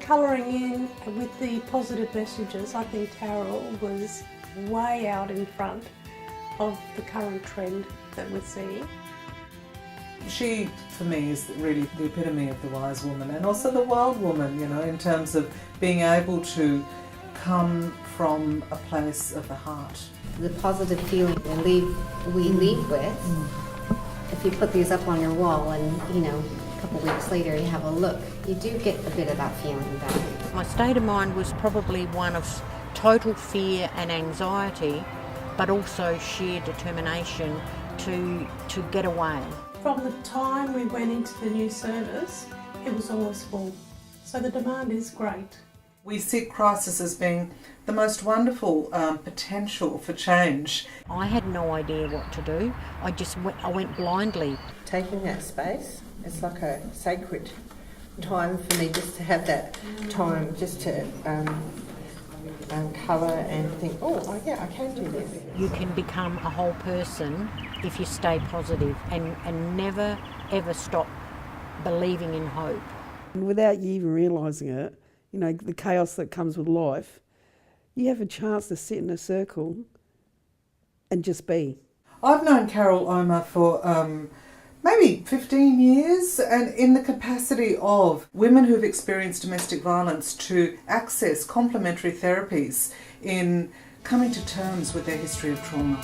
colouring in with the positive messages, I think Carol was way out in front of the current trend that we're seeing. She, for me, is really the epitome of the wise woman and also the wild woman, you know, in terms of being able to come from a place of the heart. The positive feeling we leave with, if you put these up on your wall and, you know, a couple of weeks later you have a look, you do get a bit of that feeling back. My state of mind was probably one of total fear and anxiety, but also sheer determination to get away. From the time we went into the new service, it was always full. So the demand is great. We see crisis as being the most wonderful potential for change. I had no idea what to do. I went blindly. Taking that space, it's like a sacred time for me just to have that time just to colour and think, oh yeah, I can do this. You can become a whole person if you stay positive and never ever stop believing in hope. And without you even realising it, you know, the chaos that comes with life, you have a chance to sit in a circle and just be. I've known Carol Omer for maybe 15 years, and in the capacity of women who've experienced domestic violence to access complementary therapies in coming to terms with their history of trauma.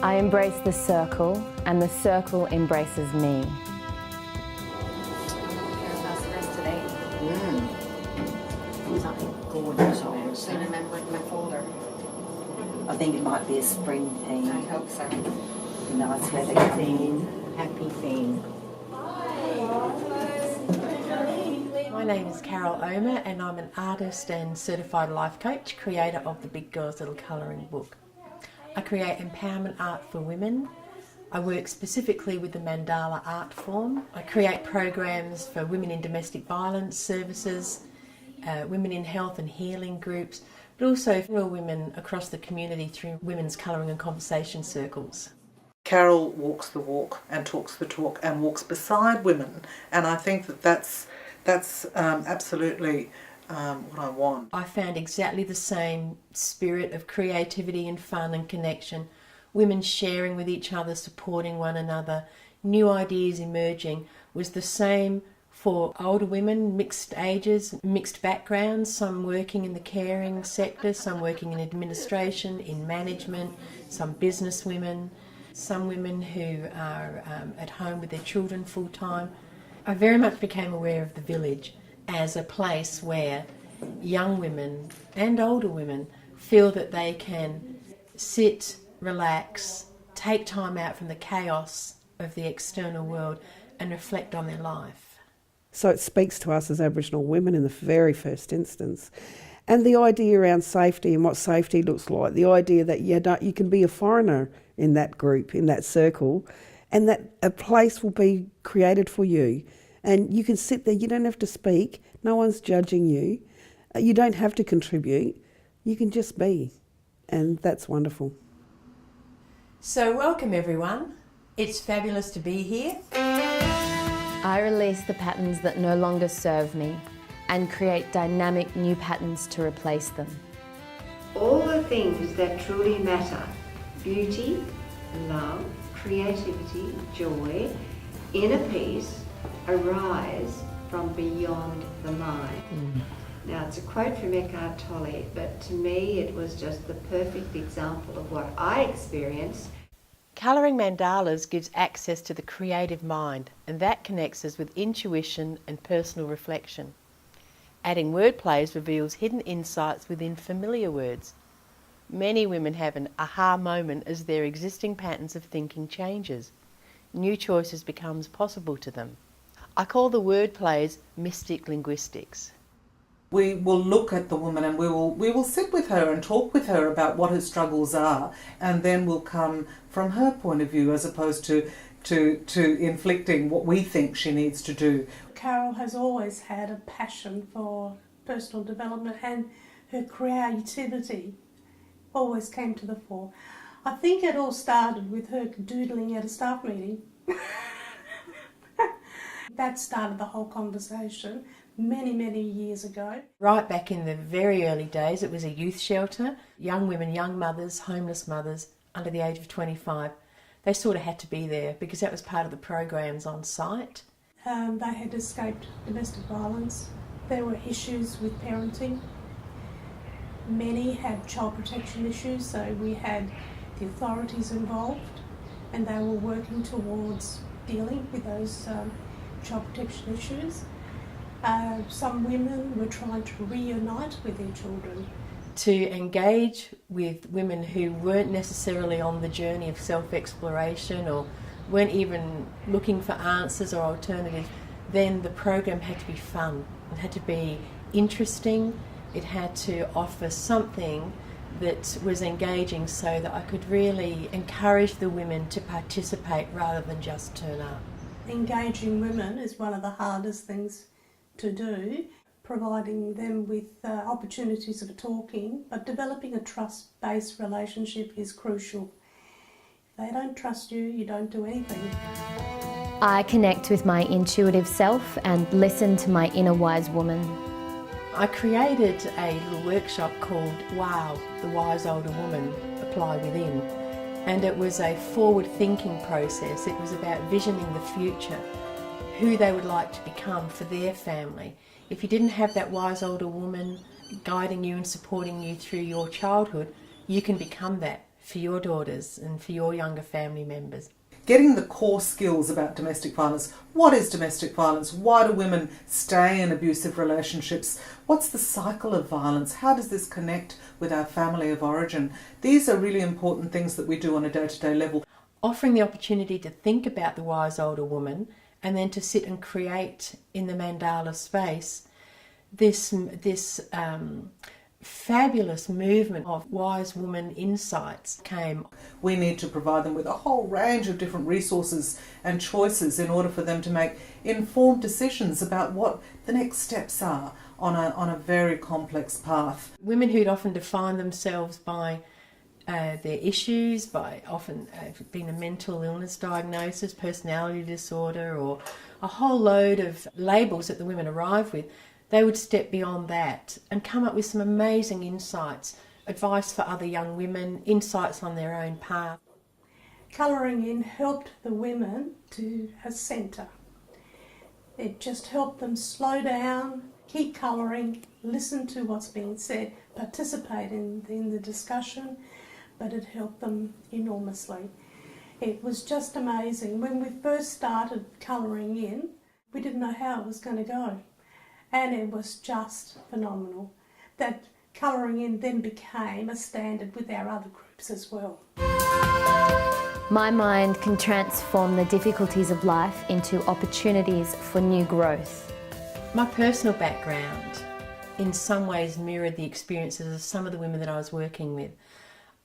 I embrace the circle, and the circle embraces me. How's the rest today? Something gorgeous, I would So say. remember in my folder. I think it might be a spring theme. I hope so. Nice weather coming in. Happy theme. My name is Carol Omer and I'm an artist and certified life coach, creator of the Big Girls Little Colouring Book. I create empowerment art for women. I work specifically with the Mandala art form. I create programs for women in domestic violence services, women in health and healing groups, but also for women across the community through women's colouring and conversation circles. Carol walks the walk and talks the talk and walks beside women, and I think that's absolutely what I want. I found exactly the same spirit of creativity and fun and connection, women sharing with each other, supporting one another, new ideas emerging, was the same for older women, mixed ages, mixed backgrounds, some working in the caring sector, some working in administration, in management, some business women, some women who are at home with their children full time. I very much became aware of the village as a place where young women and older women feel that they can sit, relax, take time out from the chaos of the external world and reflect on their life. So it speaks to us as Aboriginal women in the very first instance. And the idea around safety and what safety looks like, the idea that you can be a foreigner in that group, in that circle, and that a place will be created for you. And you can sit there, you don't have to speak, no one's judging you, you don't have to contribute, you can just be. And that's wonderful. So welcome everyone, it's fabulous to be here. I release the patterns that no longer serve me and create dynamic new patterns to replace them. All the things that truly matter, beauty, love, creativity, joy, inner peace, arise from beyond the mind. Now it's a quote from Eckhart Tolle, but to me it was just the perfect example of what I experienced. Colouring mandalas gives access to the creative mind, and that connects us with intuition and personal reflection. Adding word plays reveals hidden insights within familiar words. Many women have an aha moment as their existing patterns of thinking changes. New choices becomes possible to them. I call the word plays mystic linguistics. We will look at the woman and we will sit with her and talk with her about what her struggles are, and then we'll come from her point of view as opposed to inflicting what we think she needs to do. Carol has always had a passion for personal development, and her creativity always came to the fore. I think it all started with her doodling at a staff meeting. that started the whole conversation many, many years ago. Right back in the very early days, it was a youth shelter. Young women, young mothers, homeless mothers under the age of 25, they sort of had to be there because that was part of the programs on site. They had escaped domestic violence. There were issues with parenting. Many had child protection issues, so we had the authorities involved and they were working towards dealing with those child protection issues. Some women were trying to reunite with their children. To engage with women who weren't necessarily on the journey of self-exploration or weren't even looking for answers or alternatives, then the program had to be fun. It had to be interesting. It had to offer something that was engaging so that I could really encourage the women to participate rather than just turn up. Engaging women is one of the hardest things to do, providing them with opportunities of talking, but developing a trust-based relationship is crucial. If they don't trust you, you don't do anything. I connect with my intuitive self and listen to my inner wise woman. I created a little workshop called Wow, the Wise Older Woman, Apply Within. And it was a forward-thinking process. It was about visioning the future, who they would like to become for their family. If you didn't have that wise older woman guiding you and supporting you through your childhood, you can become that for your daughters and for your younger family members. Getting the core skills about domestic violence. What is domestic violence? Why do women stay in abusive relationships? What's the cycle of violence? How does this connect with our family of origin? These are really important things that we do on a day-to-day level. Offering the opportunity to think about the wise older woman and then to sit and create in the mandala space this fabulous movement of wise woman insights came. We need to provide them with a whole range of different resources and choices in order for them to make informed decisions about what the next steps are on a very complex path. Women who'd often define themselves by their issues, by often being a mental illness diagnosis, personality disorder, or a whole load of labels that the women arrive with, they would step beyond that and come up with some amazing insights, advice for other young women, insights on their own path. Colouring in helped the women to a centre. It just helped them slow down, keep colouring, listen to what's being said, participate in the discussion, but it helped them enormously. It was just amazing. When we first started colouring in, we didn't know how it was going to go. And it was just phenomenal. That colouring in then became a standard with our other groups as well. My mind can transform the difficulties of life into opportunities for new growth. My personal background in some ways mirrored the experiences of some of the women that I was working with.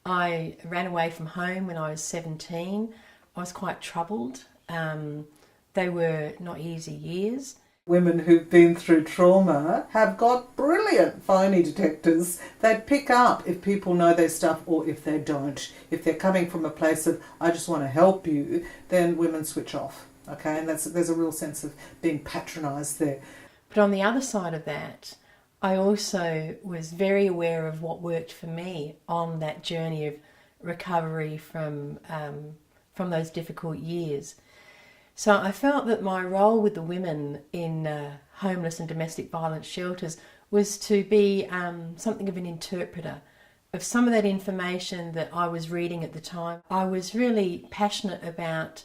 I ran away from home when I was 17. I was quite troubled. They were not easy years. Women who've been through trauma have got brilliant phony detectors. They pick up if people know their stuff or if they don't. If they're coming from a place of, I just want to help you, then women switch off. Okay, and there's a real sense of being patronised there. But on the other side of that, I also was very aware of what worked for me on that journey of recovery from those difficult years. So I felt that my role with the women in homeless and domestic violence shelters was to be something of an interpreter of some of that information that I was reading at the time. I was really passionate about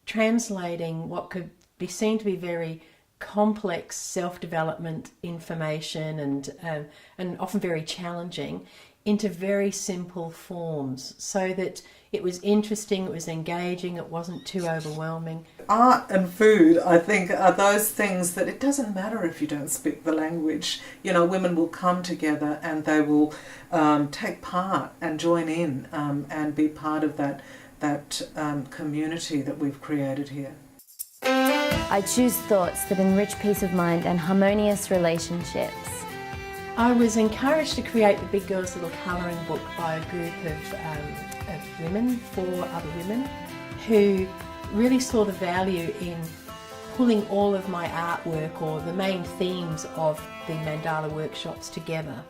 translating what could be seen to be very complex self-development information and often very challenging into very simple forms so that it was interesting, it was engaging, it wasn't too overwhelming. Art and food, I think, are those things that it doesn't matter if you don't speak the language. You know, women will come together and they will take part and join in and be part of that community that we've created here. I choose thoughts that enrich peace of mind and harmonious relationships. I was encouraged to create the Big Girls Little Colouring Book by a group of women, 4 other women, who really saw the value in pulling all of my artwork or the main themes of the mandala workshops together.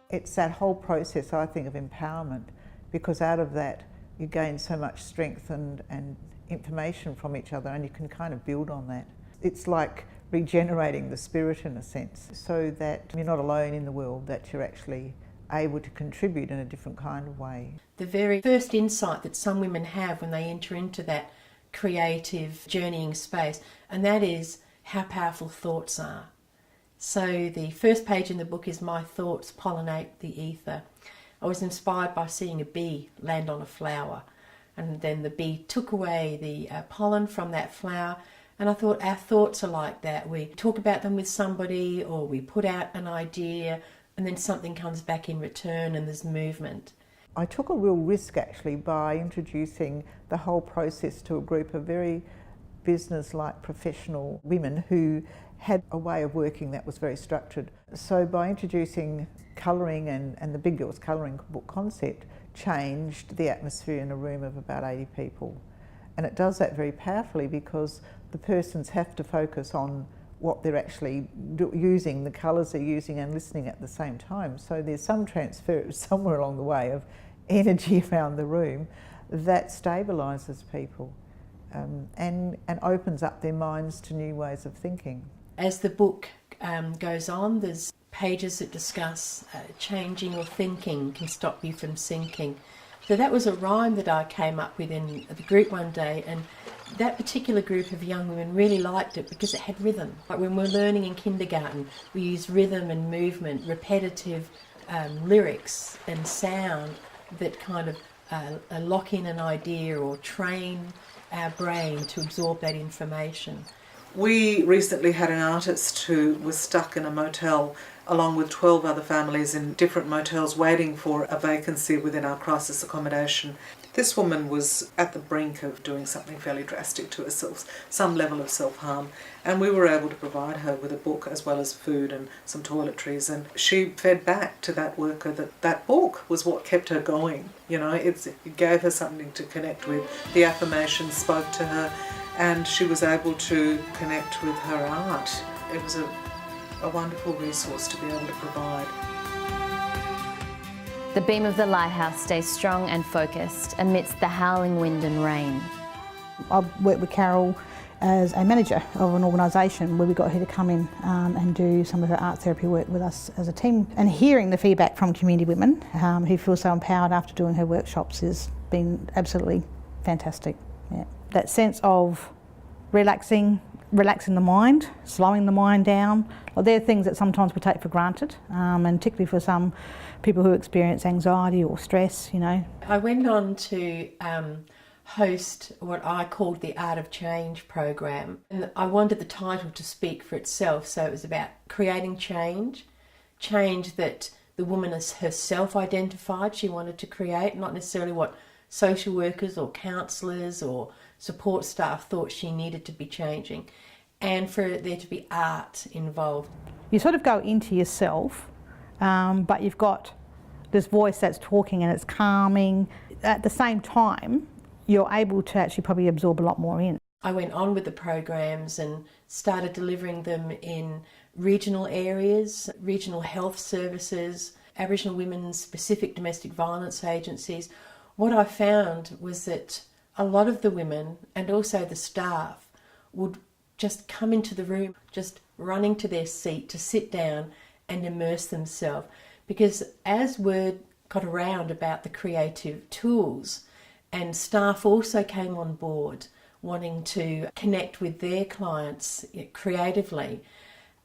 It's that whole process, I think, of empowerment, because out of that you gain so much strength and information from each other, and you can kind of build on that. It's like regenerating the spirit in a sense, so that you're not alone in the world, that you're actually able to contribute in a different kind of way. The very first insight that some women have when they enter into that creative journeying space, and that is how powerful thoughts are. So the first page in the book is My Thoughts Pollinate the Ether. I was inspired by seeing a bee land on a flower, and then the bee took away the pollen from that flower, and I thought our thoughts are like that. We talk about them with somebody, or we put out an idea, and then something comes back in return and there's movement. I took a real risk actually by introducing the whole process to a group of very business-like professional women who had a way of working that was very structured. So by introducing colouring and the Big Girls colouring book concept changed the atmosphere in a room of about 80 people. And it does that very powerfully because the persons have to focus on what they're actually using, the colours they're using, and listening at the same time. So there's some transfer somewhere along the way of energy around the room that stabilises people and opens up their minds to new ways of thinking. As the book goes on, there's pages that discuss changing your thinking can stop you from sinking. So that was a rhyme that I came up with in the group one day, and that particular group of young women really liked it because it had rhythm. Like when we're learning in kindergarten, we use rhythm and movement, repetitive lyrics and sound that kind of lock in an idea or train our brain to absorb that information. We recently had an artist who was stuck in a motel along with 12 other families in different motels waiting for a vacancy within our crisis accommodation. This woman was at the brink of doing something fairly drastic to herself, some level of self-harm, and we were able to provide her with a book as well as food and some toiletries, and she fed back to that worker that book was what kept her going. You know, it gave her something to connect with. The affirmations spoke to her, and she was able to connect with her art. It was a wonderful resource to be able to provide. The beam of the lighthouse stays strong and focused amidst the howling wind and rain. I've worked with Carol as a manager of an organisation where we got her to come in and do some of her art therapy work with us as a team. And hearing the feedback from community women who feel so empowered after doing her workshops has been absolutely fantastic. Yeah. That sense of relaxing the mind, slowing the mind down. Well, they're things that sometimes we take for granted, and particularly for some people who experience anxiety or stress, you know. I went on to host what I called the Art of Change program, and I wanted the title to speak for itself. So it was about creating change that the woman herself identified she wanted to create, not necessarily what social workers or counsellors or support staff thought she needed to be changing, and for there to be art involved. You sort of go into yourself, but you've got this voice that's talking and it's calming. At the same time, you're able to actually probably absorb a lot more in. I went on with the programs and started delivering them in regional areas, regional health services, Aboriginal women's specific domestic violence agencies. What I found was that a lot of the women and also the staff would just come into the room, just running to their seat to sit down and immerse themselves. Because as word got around about the creative tools, and staff also came on board wanting to connect with their clients creatively,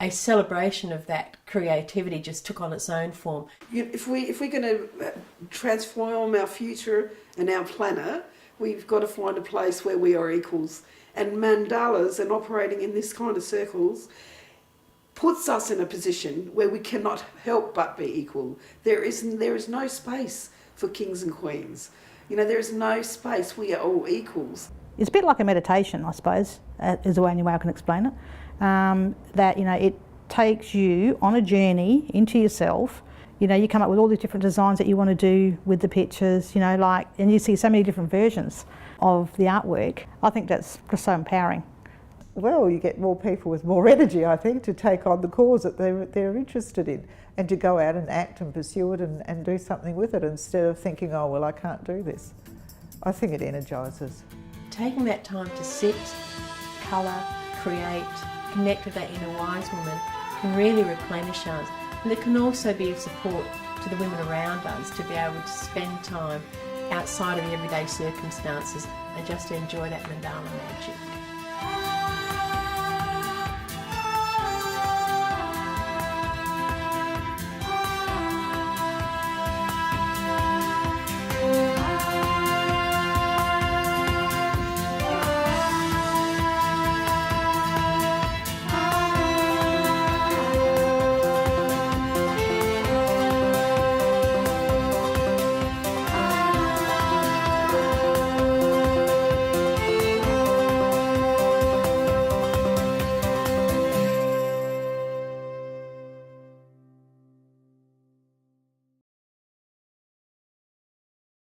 a celebration of that creativity just took on its own form. If we're going to transform our future and our planet, we've got to find a place where we are equals. And mandalas and operating in this kind of circles puts us in a position where we cannot help but be equal. There is no space for kings and queens. You know, there is no space. We are all equals. It's a bit like a meditation, I suppose, is the only way I can explain it. That, you know, it takes you on a journey into yourself. You know, you come up with all these different designs that you want to do with the pictures, you know, like, and you see so many different versions of the artwork. I think that's just so empowering. well, you get more people with more energy, I think, to take on the cause that they're interested in, and to go out and act and pursue it and do something with it instead of thinking, oh, well, I can't do this. I think it energises. Taking that time to sit, colour, create, connect with that inner wise woman can really replenish us. And it can also be of support to the women around us to be able to spend time outside of the everyday circumstances and just to enjoy that mandala magic.